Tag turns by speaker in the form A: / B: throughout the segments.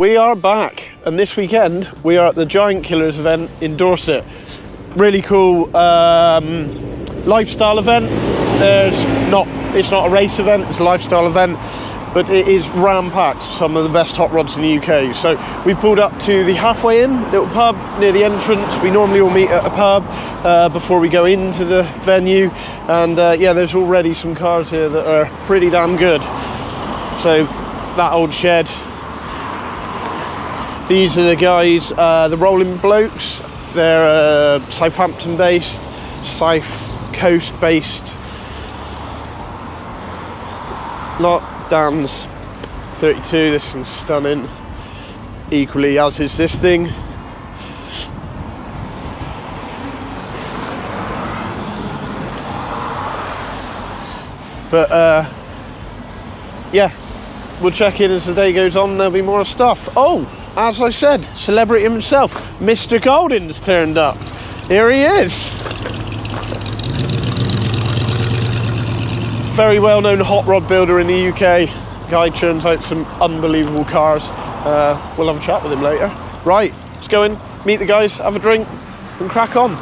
A: We are back, and this weekend we are at the Giant Killers event in Dorset. Really cool lifestyle event. It's not a race event, it's a lifestyle event, but it is ram-packed with some of the best hot rods in the UK. So we pulled up to the Halfway Inn, little pub near the entrance. We normally all meet at a pub before we go into the venue, and yeah, there's already some cars here that are pretty damn good. So that old shed. These are the guys, the Rolling Blokes. They're Southampton-based, South Coast-based. Lot Dan's 32. This thing's stunning. Equally, as is this thing. But yeah, we'll check in as the day goes on. There'll be more stuff. Oh, as I said, celebrity himself, Mr. Golding's turned up. Here he is. Very well-known hot rod builder in the UK. Guy churns out some unbelievable cars. We'll have a chat with him later. Right, let's go in, meet the guys, have a drink, and crack on.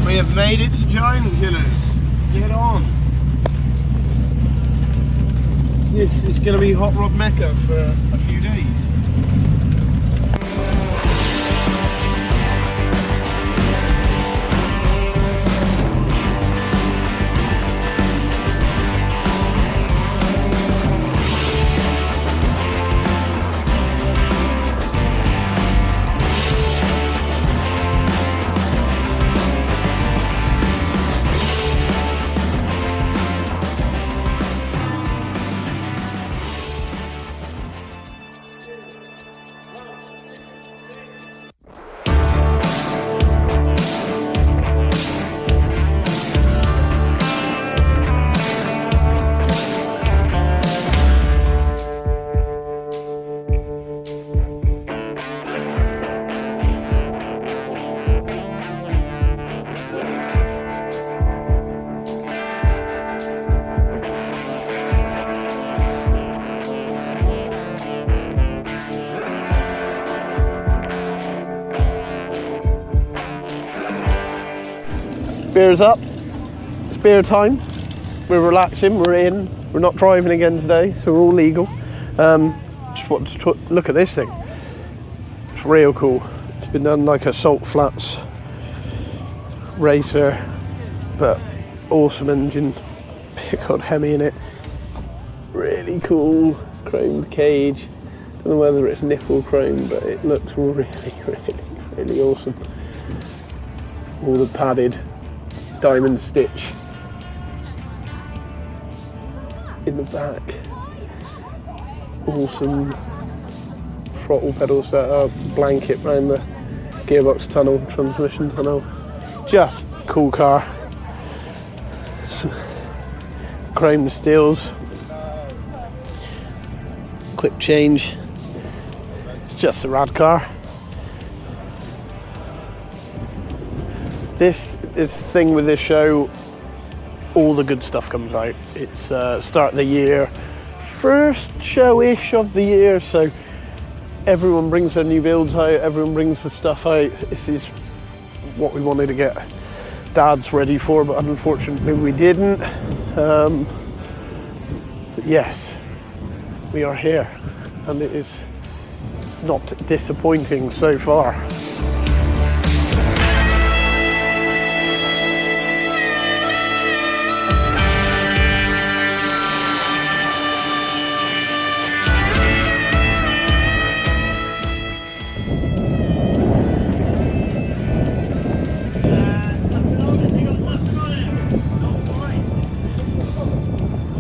A: We have made it to Giant Killers. Get on. This is going to be hot rod mecca for a few days. Beer's up, it's beer time, we're relaxing, we're in, we're not driving again today, so we're all legal. Just want to look at this thing, it's real cool. It's been done like a Salt Flats racer, but awesome engine, Picard Hemi in it, really cool, chromed cage. Don't know whether it's nickel chrome, but it looks really awesome. All the padded diamond stitch in the back. Awesome throttle pedal setup, blanket around the gearbox tunnel, transmission tunnel. Just cool car. Chrome steels. Quick change. It's just a rad car. This is the thing with this show, all the good stuff comes out. It's start of the year, first show-ish of the year, so everyone brings their new builds out, everyone brings the stuff out. This is what we wanted to get dads ready for, but unfortunately we didn't. But yes, we are here, and it is not disappointing so far.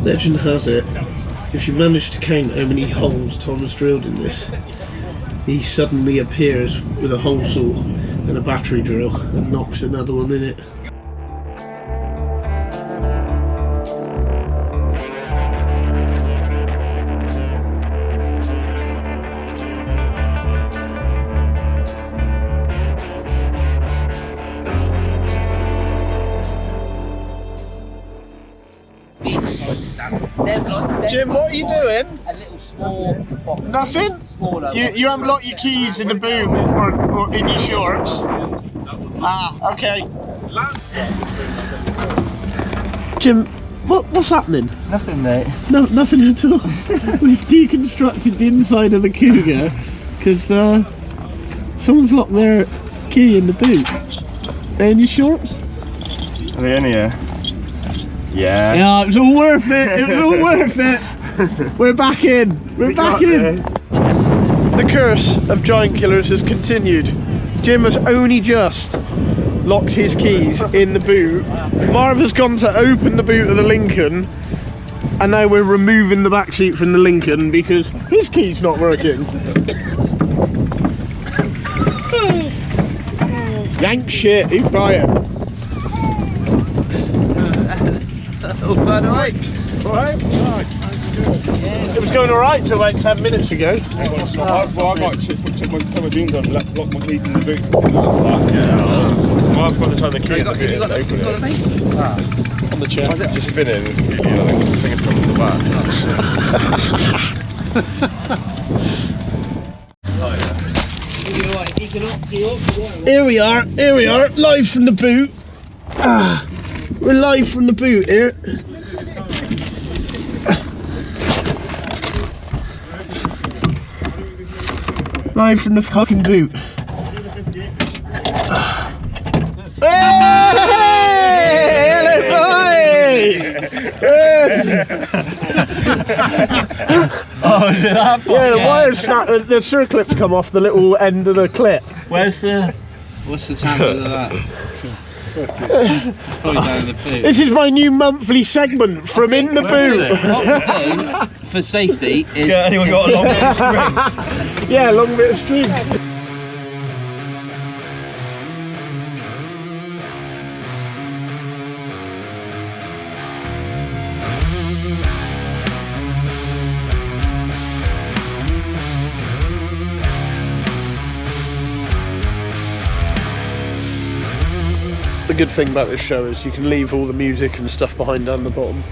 A: Legend has it, if you manage to count how many holes Tom has drilled in this, he suddenly appears with a hole saw and a battery drill and knocks another one in it. Jim, what are you doing?
B: A little small box.
A: Nothing?
B: Smaller.
A: You haven't locked your keys in the boot or in your shorts? Ah, okay. Jim, what's happening?
B: Nothing, mate.
A: No, nothing at all. We've deconstructed the inside of the Cougar because someone's locked their key in the boot. They in your shorts?
C: Are they in here? Yeah.
A: Yeah, it was all worth it. It was all worth it. We're back in. We're back in. The curse of giant killers has continued. Jim has only just locked his keys in the boot. Marv has gone to open the boot of the Lincoln, and now we're removing the back seat from the Lincoln because his key's not working. Yank shit, he'd buy it.
B: Alright.
A: Alright? It was going alright till like 10 minutes ago.
C: I got to check my cover beans on, lock my keys in the boot. I've got to try the key in the boot and open it.
A: On the chair.
C: It's just spinning, fingers from the back.
A: Here we are, live from the boot. We're live from the boot here. Live from the fucking boot.
B: Oh, is it that far?
A: Yeah, the wires snap, the circlips come off the little end of the clip.
B: What's the chances of that? Probably down in the boot.
A: This is my new monthly segment from In the Boot.
B: What we do for safety is...
C: Yeah, anyone got a long bit of string?
A: Yeah, long bit of string. The good thing about this show is you can leave all the music and stuff behind down the bottom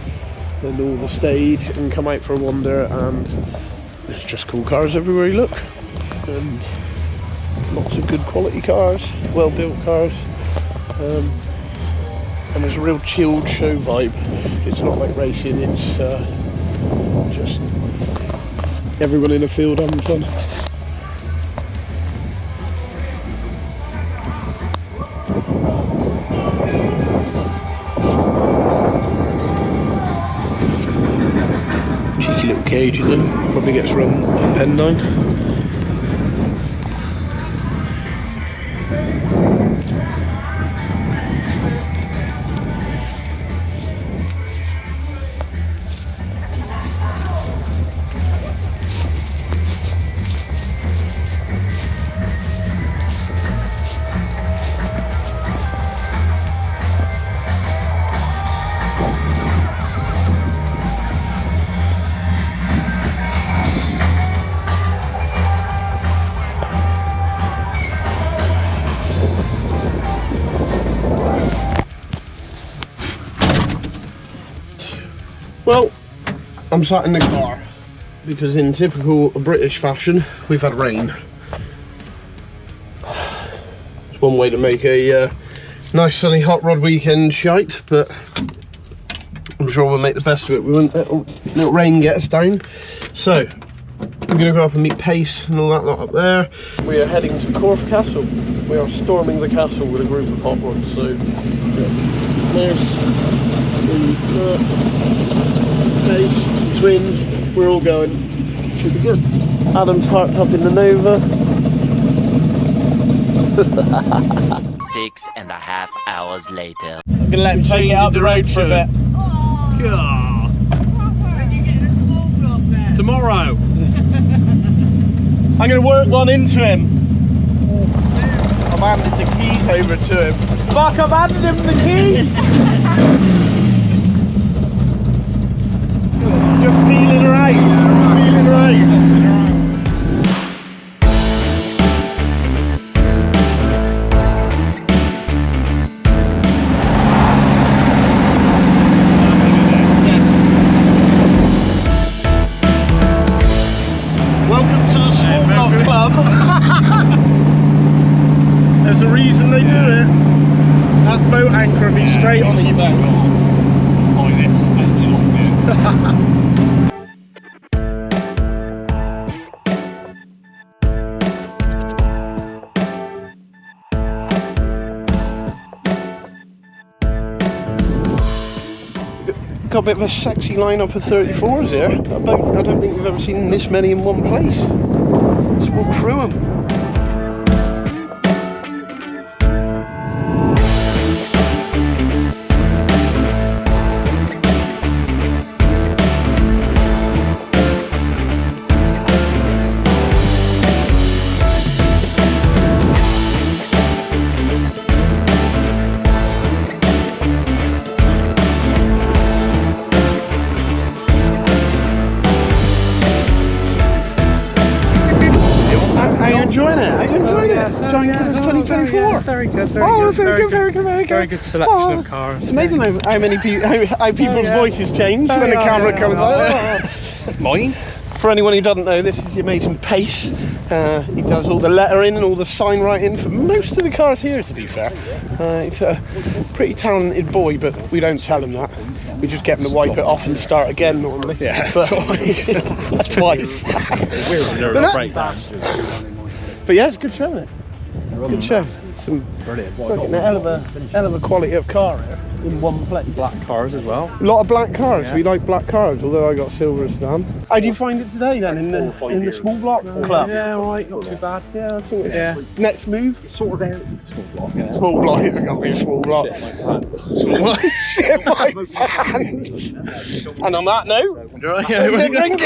A: and all the stage and come out for a wander, and there's just cool cars everywhere you look and lots of good quality cars, well built cars, and there's a real chilled show vibe. It's not like racing, it's just everyone in a field having fun. Cheeky little cage in them, probably gets run pen 9. Well, I'm sat in the car because in typical British fashion we've had rain. It's one way to make a nice sunny hot rod weekend shite, but I'm sure we'll make the best of it. We won't let little rain get us down. So I'm going to go up and meet Pace and all that lot up there. We are heading to Corfe Castle. We are storming the castle with a group of hot rods. So there's Pace, twins, we're all going. Should be good. Adam's parked up in the Nova.
D: 6.5 hours later.
A: I'm gonna let him take it up the road for a bit.
C: tomorrow.
A: I'm going to work one into him. I've handed the keys over to him. Fuck, I've handed him the keys! Just feeling her out. Feeling her out. Welcome to the Small Block Club. There's a reason they do it. That boat anchor will be straight on the back. Got a bit of a sexy lineup of 34s here. I don't think we've ever seen this many in one place. Let's walk through them. Enjoying it? Are you enjoying it? Giant Killers 2024?
C: Very good,
A: very good
C: selection of cars.
A: It's amazing how many how people's voices change when the camera comes out. Mine. For anyone who doesn't know, this is the amazing Pace. He does all the lettering and all the sign writing for most of the cars here, to be fair. He's a pretty talented boy, but we don't tell him that. We just get him to wipe it off and start again normally. Yeah, but, twice. We're under a breakdown. But yeah, it's a good show, isn't it? Good show. Some brilliant. A hell of a quality of car here in one place.
C: Black cars as well.
A: A lot of black cars. Yeah. We like black cars, although I got silver stamp. How do you find it today then in the Small Block Club?
C: Yeah, alright, not too bad.
A: Yeah, I think it's next move. Sort of Small Block. Yeah. Small Block. It's got to be a Small Block. Small Block. Shit my pants. And on that note, drinking.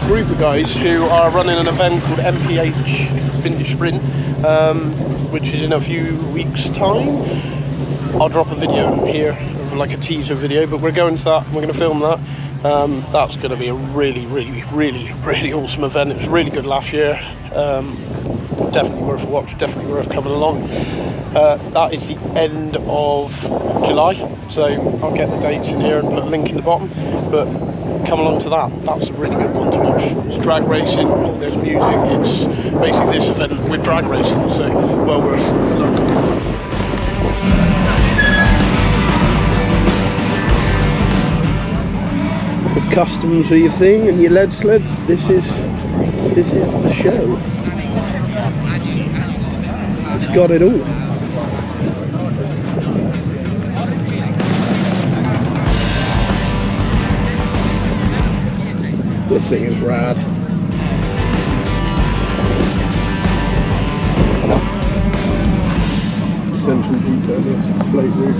A: Group of guys who are running an event called MPH Vintage Sprint, which is in a few weeks' time. I'll drop a video here, like a teaser video, but we're going to that. We're going to film that. That's going to be a really awesome event. It was really good last year. Definitely worth a watch. Definitely worth coming along. That is the end of July, so I'll get the dates in here and put a link in the bottom. But come along to that. That's a really good one to watch. It's drag racing, there's music, it's basically this event with drag racing, so well worth a look. If customs are your thing and your lead sleds, this is the show. It's got it all. This thing is rad. Attention to detail, yes, float roof.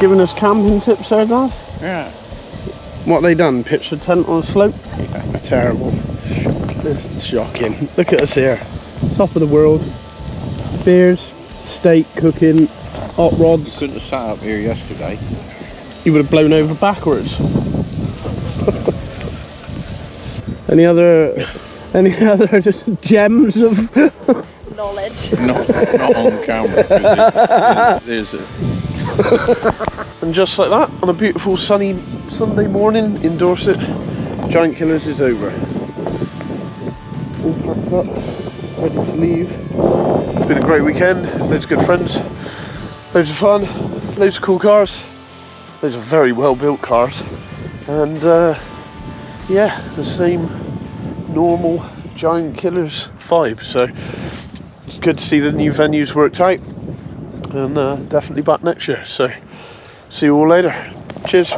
A: giving us camping tips there, Dad?
C: Yeah.
A: What they done? Pitched a tent on a slope?
C: Terrible.
A: It's shocking. Look at us here. Top of the world. Beers, steak, cooking, hot rods.
C: Couldn't have sat up here yesterday.
A: You would have blown over backwards. Any other gems of
D: Knowledge.
C: Not on camera. 'Cause there's a
A: And just like that, on a beautiful sunny Sunday morning in Dorset, Giant Killers is over. All packed up, ready to leave. It's been a great weekend, loads of good friends, loads of fun, loads of cool cars, loads of very well built cars, and yeah, the same normal Giant Killers vibe. So it's good to see the new venues worked out, and definitely back next year. So see you all later. Cheers.